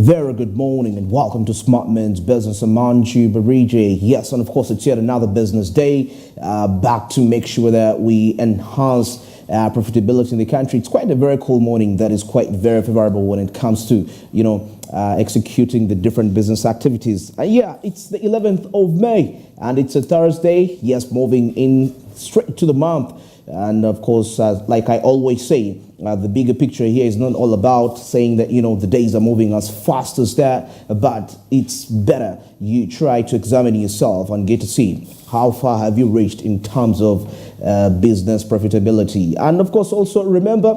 Very good morning and welcome to SmartMen's Business. I'm Manju Barije. Yes, and of course it's yet another business day back to make sure that we enhance profitability in the country. It's quite a very cool morning that is quite very favorable when it comes to, executing the different business activities. Yeah, it's the 11th of May and it's a Thursday. Yes, moving in straight to the month. And of course, like I always say, the bigger picture here is not all about saying that, the days are moving as fast as that, but it's better you try to examine yourself and get to see how far have you reached in terms of business profitability. And of course, also remember,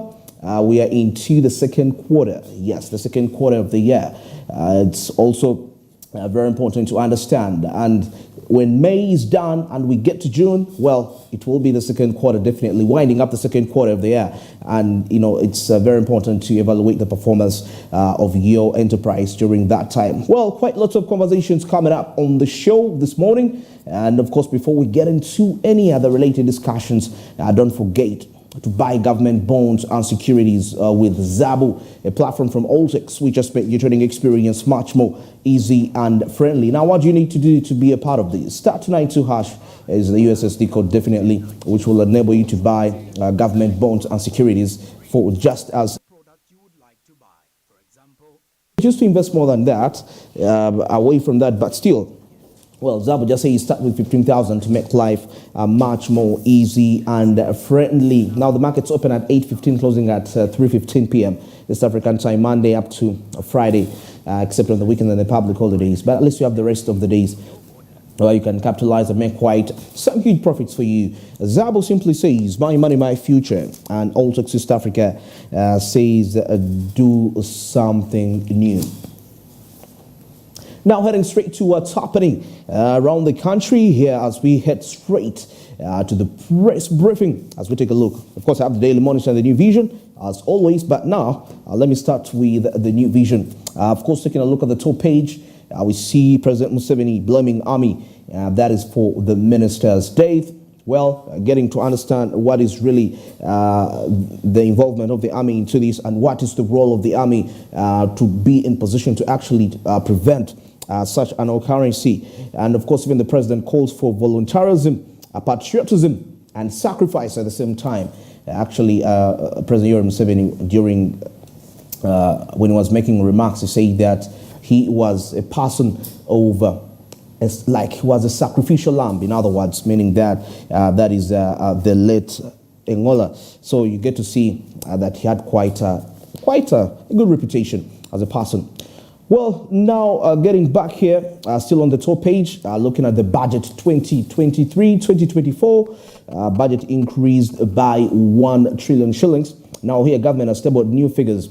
we are into the second quarter. Yes, the second quarter of the year. It's also very important to understand. And when May is done and we get to June, well, it will be the second quarter, definitely winding up the second quarter of the year. And, it's very important to evaluate the performance of your enterprise during that time. Well, quite lots of conversations coming up on the show this morning. And of course, before we get into any other related discussions, don't forget to buy government bonds and securities with Zabu, a platform from Alltex, which just make your trading experience much more easy and friendly. Now, what do you need to do to be a part of this? *292# is the USSD code, definitely, which will enable you to buy government bonds and securities for just as product you would like to buy. For example, just to invest more than that, away from that, but still. Well, Zabu just say you start with 15,000 to make life much more easy and friendly. Now, the market's open at 8:15, closing at 3:15 p.m. East African time, Monday up to Friday, except on the weekend and the public holidays. But at least you have the rest of the days where you can capitalize and make quite some huge profits for you. Zabu simply says, my money, my future. And Alltex East Africa says, do something new. Now heading straight to what's happening around the country here as we head straight to the press briefing as we take a look. Of course, I have the Daily Monitor and the New Vision as always, but now let me start with the New Vision. Of course, taking a look at the top page, we see President Museveni blaming army. That is for the minister's death. Well, getting to understand what is really the involvement of the army into this and what is the role of the army to be in position to actually prevent such an occurrence. And of course, even the president calls for voluntarism, patriotism, and sacrifice at the same time. Actually, President Yoweri Museveni, during when he was making remarks, he said that he was a person over, like he was a sacrificial lamb. In other words, meaning that that is the late Engola. So you get to see that he had quite a good reputation as a person. Well, now getting back here, still on the top page, looking at the budget 2023-2024, budget increased by 1 trillion shillings. Now here, government has tabled new figures,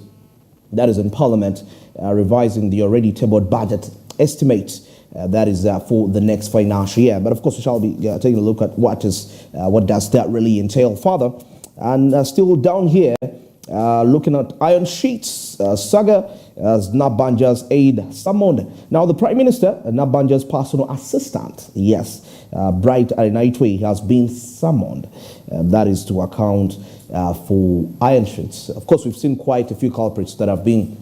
that is in Parliament, revising the already tabled budget estimates. That is for the next financial year. But of course, we shall be taking a look at what does that really entail further. And still down here, looking at iron sheets, saga as Nabanja's aide summoned. Now, the Prime Minister, Nabanja's personal assistant, yes, Bright Ainaitwe, has been summoned. That is to account for iron sheets. Of course, we've seen quite a few culprits that have been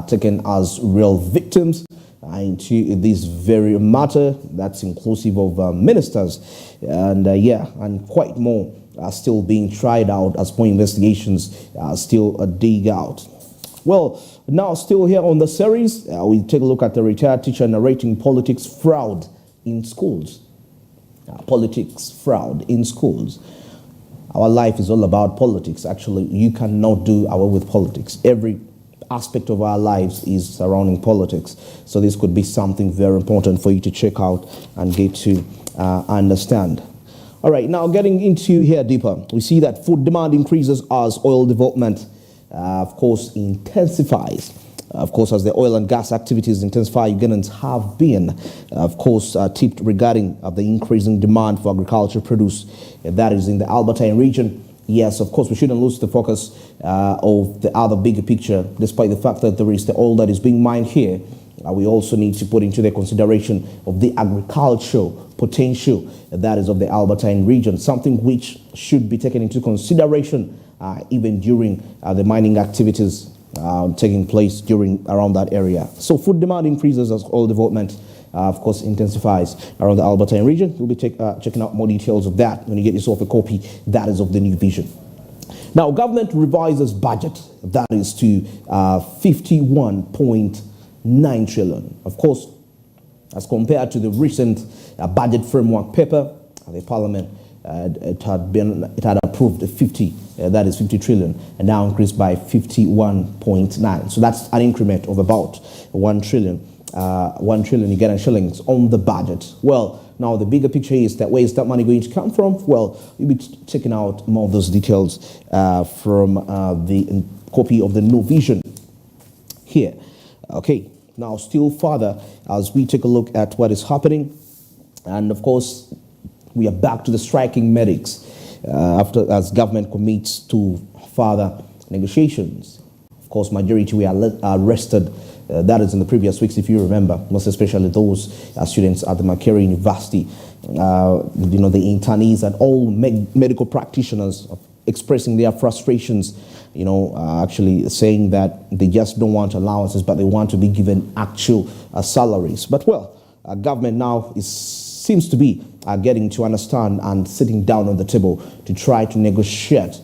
taken as real victims into this very matter. That's inclusive of ministers and and quite more are still being tried out as more investigations still dig out. Well, now still here on the series, we take a look at the retired teacher narrating politics fraud in schools. Politics fraud in schools. Our life is all about politics. Actually, you cannot do away with politics. Every aspect of our lives is surrounding politics. So this could be something very important for you to check out and get to understand. All right, now getting into here deeper, we see that food demand increases as oil development, of course, intensifies. Of course, as the oil and gas activities intensify, Ugandans have been, of course, tipped regarding the increasing demand for agricultural produce. That is in the Albertine region. Yes, of course, we shouldn't lose the focus of the other bigger picture, despite the fact that there is the oil that is being mined here. We also need to put into the consideration of the agricultural potential that is of the Albertine region, something which should be taken into consideration even during the mining activities taking place around that area. So food demand increases as oil development, of course, intensifies around the Albertine region. You'll be checking out more details of that when you get yourself a copy. That is of the new vision. Now, government revises budget. That is to 51.9 trillion. Of course, as compared to the recent budget framework paper, the Parliament it had approved 50 trillion, and now increased by 51.9. So that's an increment of about 1 trillion Ugandan shillings on the budget. Well, now the bigger picture is that where is that money going to come from? Well, you'll be checking out more of those details from the copy of the new vision here. Okay, now still further as we take a look at what is happening, and of course we are back to the striking medics as government commits to further negotiations. Of course, majority were arrested. That is in the previous weeks, if you remember, most especially those students at the Makerere University, the internees and all medical practitioners expressing their frustrations, actually saying that they just don't want allowances, but they want to be given actual salaries. But well, government now seems to be getting to understand and sitting down on the table to try to negotiate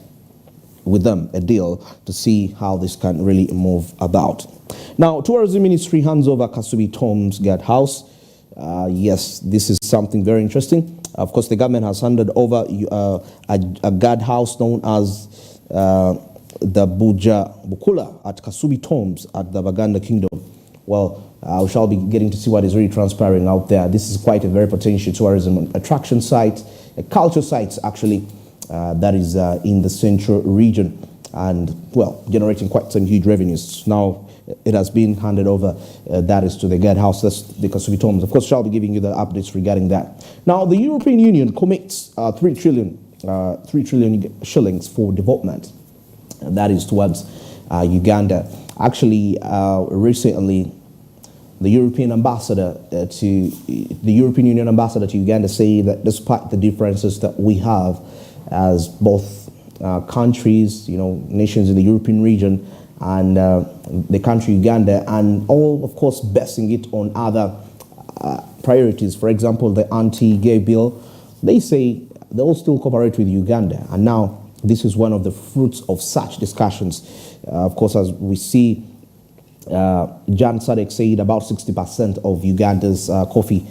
with them a deal to see how this can really move about. Now, Tourism Ministry hands over Kasubi Tom's guard house. Yes, this is something very interesting. Of course, the government has handed over a guard house known as the Buja Bukula at Kasubi Tom's at the Baganda Kingdom. Well, we shall be getting to see what is really transpiring out there. This is quite a very potential tourism attraction site, a culture site actually, that is in the central region, and well, generating quite some huge revenues. Now it has been handed over, that is to the guard house, that's the Kasubi Tom's. Of course, shall be giving you the updates regarding that. Now, the European Union commits 3 trillion shillings for development, and that is towards Uganda. Actually, recently, the European Union ambassador to Uganda say that despite the differences that we have as both countries, nations in the European region, and the country Uganda, and all, of course, basing it on other priorities. For example, the anti-gay bill, they say they all still cooperate with Uganda, and now this is one of the fruits of such discussions. Of course, as we see, Jan Sadek said about 60% of Uganda's coffee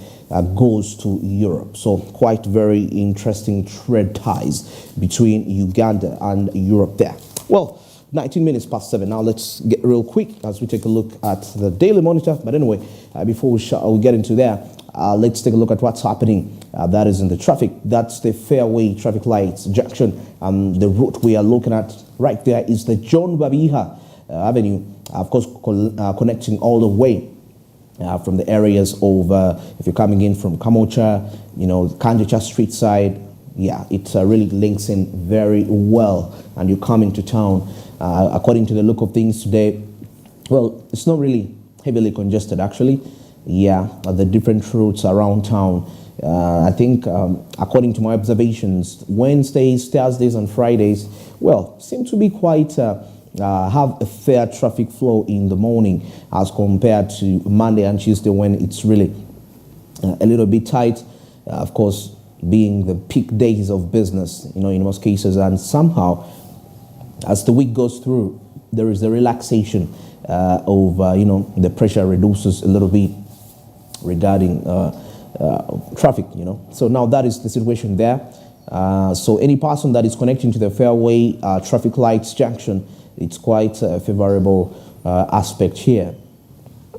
goes to Europe. So quite very interesting trade ties between Uganda and Europe there. Well, 19 minutes past 7. Now let's get real quick as we take a look at the Daily Monitor. But anyway, before we get into there, let's take a look at what's happening. That is in the traffic. That's the Fairway traffic lights junction. The route we are looking at right there is the John Babiha Avenue, of course, connecting all the way from the areas of, if you're coming in from Kamocha, Kanjacha Street side, yeah, it really links in very well, and you're coming to town. According to the look of things today, well, it's not really heavily congested, actually. Yeah, the different routes around town. I think, according to my observations, Wednesdays, Thursdays, and Fridays, well, seem to be quite have a fair traffic flow in the morning as compared to Monday and Tuesday, when it's really a little bit tight. Of course, being the peak days of business, in most cases, and somehow, as the week goes through, there is a relaxation of, the pressure reduces a little bit regarding traffic, So now that is the situation there. So any person that is connecting to the Fairway traffic lights junction, it's quite a favorable aspect here.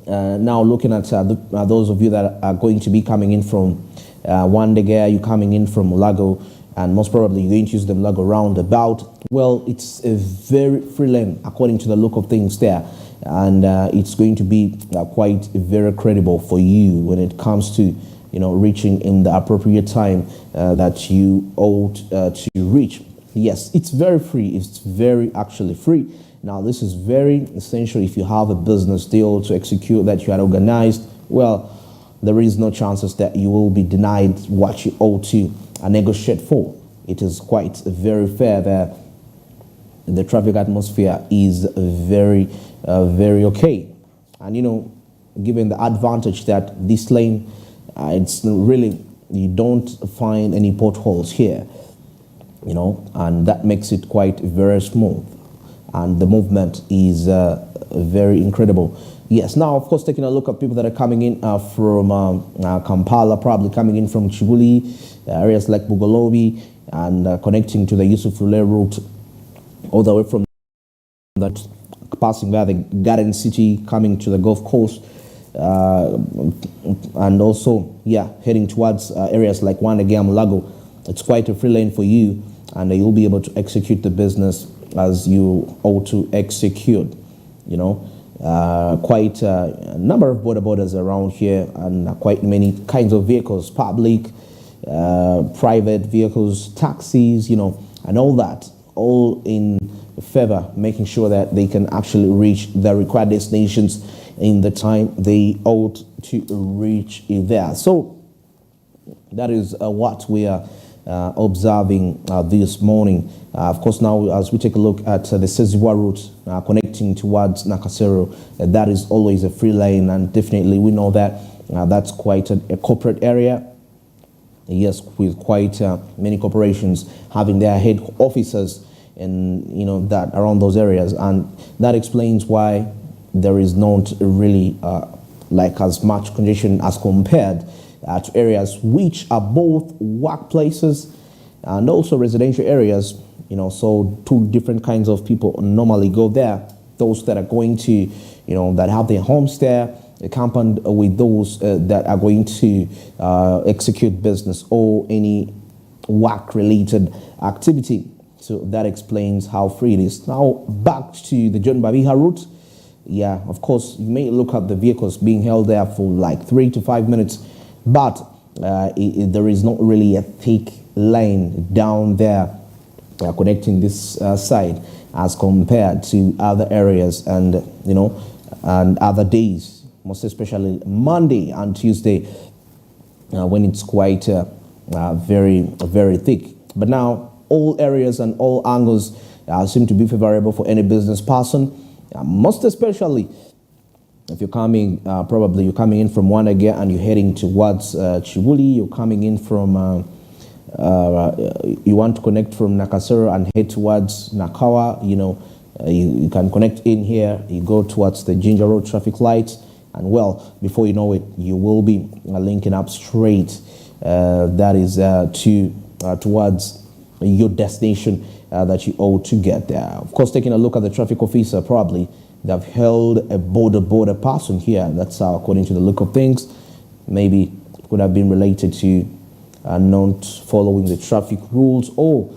Now looking at those of you that are going to be coming in from Wandegea, you're coming in from Lago, and most probably you're going to use the Lago roundabout. Well, it's a very free lane according to the look of things there, and it's going to be quite very credible for you when it comes to reaching in the appropriate time that you ought to reach. Yes, it's very free. It's very actually free. Now, this is very essential if you have a business deal to execute that you had organized. Well, there is no chances that you will be denied what you owe to negotiate for. It is quite very fair there. the traffic atmosphere is very, very okay. And given the advantage that this lane, it's really, you don't find any potholes here, and that makes it quite very smooth. And the movement is very incredible. Yes, now, of course, taking a look at people that are coming in from Kampala, probably coming in from Chibuli, areas like Bugolobi, and connecting to the Yusuf Rule route, all the way from that, passing by the Garden City, coming to the Gulf Coast, and also, heading towards areas like Wandagam, Lago. It's quite a free lane for you, and you'll be able to execute the business as you ought to execute. Quite a number of borders around here, and quite many kinds of vehicles, public, private vehicles, taxis, and all that, all in favor, making sure that they can actually reach the required destinations in the time they ought to reach there. So that is what we are observing this morning. Of course, now as we take a look at the Seziwa route connecting towards Nakasero, that is always a free lane, and definitely we know that that's quite a corporate area. Yes, with quite many corporations having their head offices and that around those areas, and that explains why there is not really like as much congestion as compared to areas which are both workplaces and also residential areas. So two different kinds of people normally go there. Those that are going to, that have their homes there, accompanied with those that are going to execute business or any work-related activity. So that explains how free it is. Now back to the John Babiha route. Yeah, of course, you may look at the vehicles being held there for like 3 to 5 minutes, but there is not really a thick lane down there connecting this side as compared to other areas and and other days, most especially Monday and Tuesday when it's quite very, very thick. But now all areas and all angles seem to be favorable for any business person, most especially if you're coming, probably you're coming in from Wandagya and you're heading towards Chibuli. You're coming in from, you want to connect from Nakasero and head towards Nakawa. You can connect in here. You go towards the Ginger Road traffic lights, and well, before you know it, you will be linking up straight. That is towards your destination that you ought to get there. Of course, taking a look at the traffic officer, probably they've held a border person here. That's according to the look of things. Maybe it could have been related to not following the traffic rules or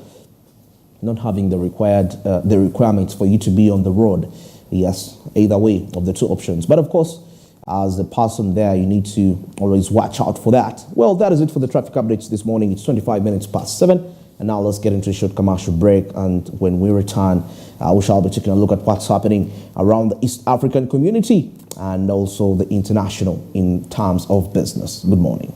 not having the requirements for you to be on the road. Yes, either way of the two options. But of course, as a person there, you need to always watch out for that. Well, that is it for the traffic updates this morning. It's 25 minutes past 7. And now let's get into a short commercial break. And when we return, we shall be taking a look at what's happening around the East African community and also the international in terms of business. Good morning.